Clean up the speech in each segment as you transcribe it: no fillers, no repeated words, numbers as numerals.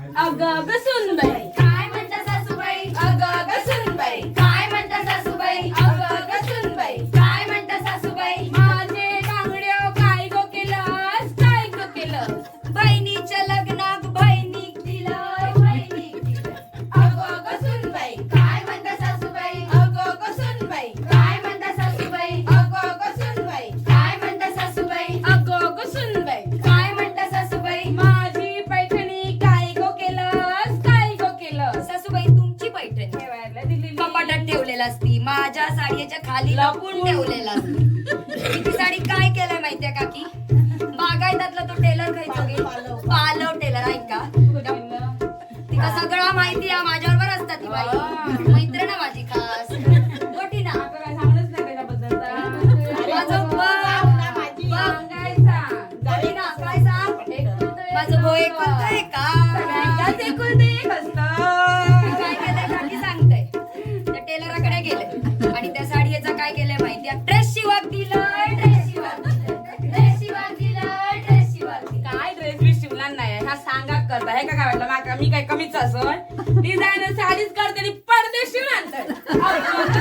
अगं ग सुनबाई, काय म्हणता सासूबाई? अगं ग सुनबाई, काय म्हणता सासूबाई? अगं ग सुनबाई, काय म्हणता सासूबाई? माझे बांगड्या काय गो केलंस, काय गो केलंस? बहिणीच्या लग्नात बहिणीक दिलं, बहिणीक दिलं. अगं ग सुनबाई, काय म्हणता सासूबाई? अगं ग सुनबाई, काय म्हणता सासूबाई? अगं ग सुनबाई, काय म्हणता सासूबाई? अगं ग सुनबाई, काय म्हणता सासूबाई? माझी पैठणी काय गो केलंस, काय गो केलंस? सासूबाई तुमची पैठणी ठेवायला दिलेली कपाटात ठेवलेला असती, माझ्या साडीच्या खाली लपून ठेवलेला असती. मी ती साडी काय केलंय माहितीये काकी? बागायतातला तो टेलर खायचो गे पालव टेलर ऐका तिका सगळं माहिती आहे, माझ्याबरोबर असतात ती बाई मैत्रीण आहे माझी खास गोटी ना. आता काय सांगणंच नाही त्याच्याबद्दल माझं सांगायचा गोटी ना काय सांग माझं भाऊ एकुलतं एक का सगळ्यांचाच एकुलतं एक असतं. काय केलंय काकी सांगते. त्या टेलराकडे गेले आणि त्या साडीचं काय केलंय माहितीये? ड्रेस शिवाक दिलं, ड्रेस शिवाक दिलं, ड्रेस शिवाक दिलं, ड्रेस शिवाक दिलं. काय ड्रेस बी शिवला नाही ह्या सांगा करता हे काय वाटलं माका मी काय कमीच असं डिझायनर साडीच करते आणि पडदे शिवून आणतात.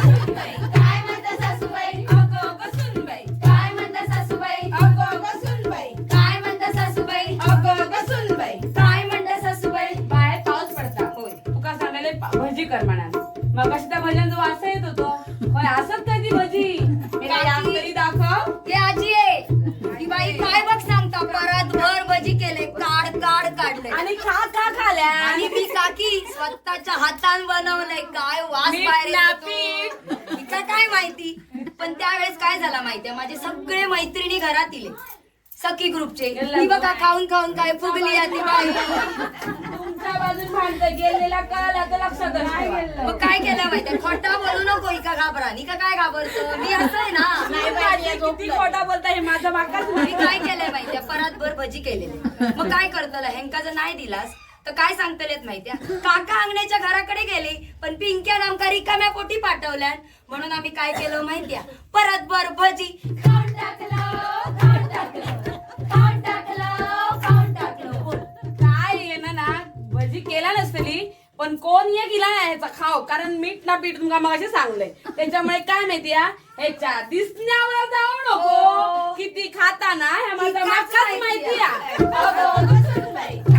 काय म्हणता सासूबाई? अगं ग सुनबाई, काय म्हणता सासूबाई? अगं ग सुनबाई, काय म्हणता सासूबाई? अगं ग सुनबाई. काय म्हणता सासूबाई? बाहेर पाऊस पडता होय तुका सांगायला भजी कर म्हणाले मग कशी त्या भज्यांचा वास येत होतो पण असत काय ती भजी हे काय आग तरी दाखव. हे आजी आहे ती बाई काय बघ सांगता परत भर भजी केले काढ काढ काढले आणि खा खा खाल्या आणि मी काकी स्वतःच्या हातान बनवलंय काय वास मीठ बाहेर ना येतो. पीठ. तिचं काय माहिती पण त्यावेळेस काय झालं माहितीये माझे सगळे मैत्रिणी घरात इले सखी ग्रुपचे ती बघा खाऊन खाऊन काय फुगली आहे ती बाई. तुमच्या बाजून भांडत गेलेला काल आता लक्षात मग काय केलं माहितीये खोटा बोलू नको इका घाबरा इका काय घाबरतो मी असं आहे ना. किती खोटा बोलता हे माझं माकाच मी काय केलंय माहितीये परत भर भजी केलेले मग काय करतला हेंका जर नाही दिलास तर काय सांगतलेत माहितीये काका अंगण्याच्या घराकडे गेले पण पिंक्या नामका रिकाम्या पोटी पाठवल्या म्हणून आम्ही काय केलं माहितीये परत भर भजी खाऊन टाकलं खाऊन टाकलं खाऊन टाकलं खाऊन टाकलं बोल. काय येणं ना भजी केला नसतली पण कोण ये गेला नाही ह्याचा खाव कारण मीठ ना पीठ तुमका मग सांगलंय त्याच्यामुळे काय माहिती ह्याच्या दिसण्यावर जाऊ नको किती खाताना ह्या माझा माकाच माहिती आहे.